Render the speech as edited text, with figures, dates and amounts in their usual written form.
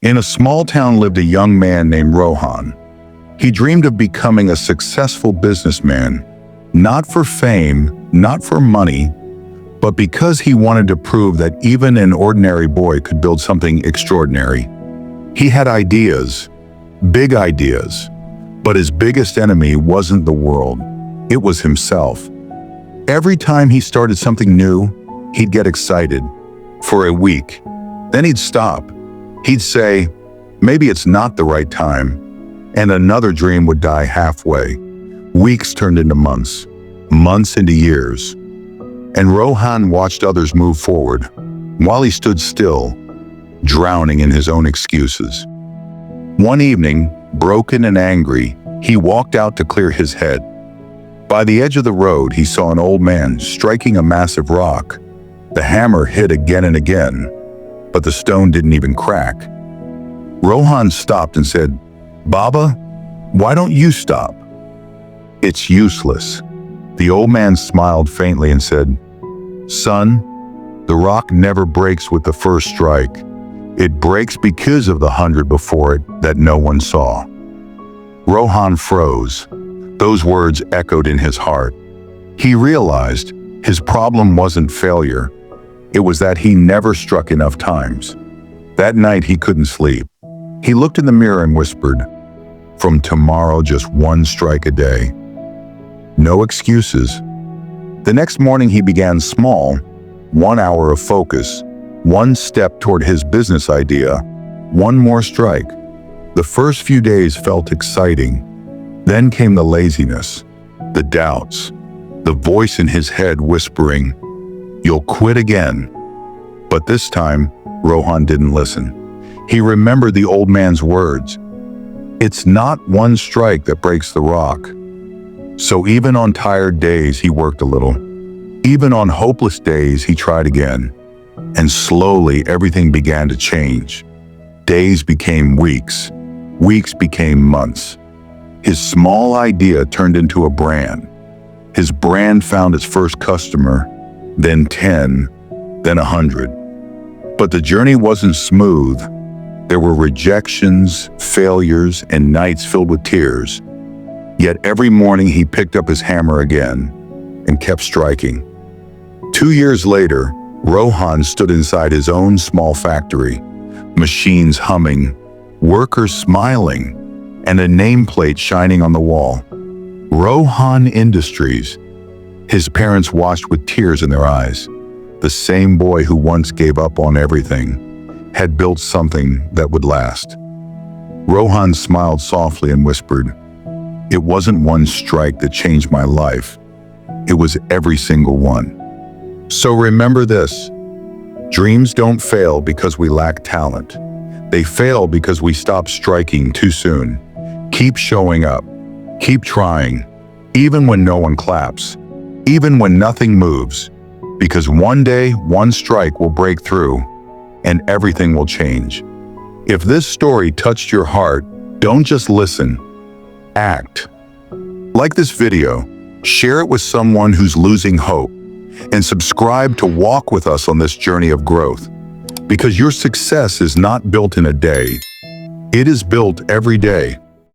In a small town lived a young man named Rohan. He dreamed of becoming a successful businessman, not for fame, not for money, but because he wanted to prove that even an ordinary boy could build something extraordinary. He had ideas, big ideas, but his biggest enemy wasn't the world, it was himself. Every time he started something new, he'd get excited for a week. Then he'd stop. He'd say, maybe it's not the right time, and another dream would die halfway. Weeks turned into months, months into years. And Rohan watched others move forward, while he stood still, drowning in his own excuses. One evening, broken and angry, he walked out to clear his head. By the edge of the road, he saw an old man striking a massive rock. The hammer hit again and again, but the stone didn't even crack. Rohan stopped and said, "Baba, why don't you stop?" "It's useless." The old man smiled faintly and said, "Son, the rock never breaks with the first strike. It breaks because of the 100 before it that no one saw." Rohan froze. Those words echoed in his heart. He realized his problem wasn't failure. It was that he never struck enough times. That night he couldn't sleep. He looked in the mirror and whispered, "From tomorrow, just one strike a day." No excuses. The next morning he began small, 1 hour of focus, one step toward his business idea, one more strike. The first few days felt exciting. Then came the laziness, the doubts, the voice in his head whispering, "You'll quit again." But this time, Rohan didn't listen. He remembered the old man's words. It's not one strike that breaks the rock. So even on tired days, he worked a little. Even on hopeless days, he tried again. And slowly, everything began to change. Days became weeks. Weeks became months. His small idea turned into a brand. His brand found its first customer, then 10, then 100. But the journey wasn't smooth. There were rejections, failures, and nights filled with tears. Yet every morning he picked up his hammer again and kept striking. 2 years later, Rohan stood inside his own small factory, machines humming, workers smiling, and a nameplate shining on the wall. Rohan Industries. His parents watched with tears in their eyes. The same boy who once gave up on everything had built something that would last. Rohan smiled softly and whispered, "It wasn't one strike that changed my life. It was every single one." So remember this: dreams don't fail because we lack talent. They fail because we stop striking too soon. Keep showing up. Keep trying, even when no one claps, even when nothing moves, because one day, one strike will break through, and everything will change. If this story touched your heart, don't just listen, act. Like this video, share it with someone who's losing hope, and subscribe to walk with us on this journey of growth. Because your success is not built in a day. It is built every day.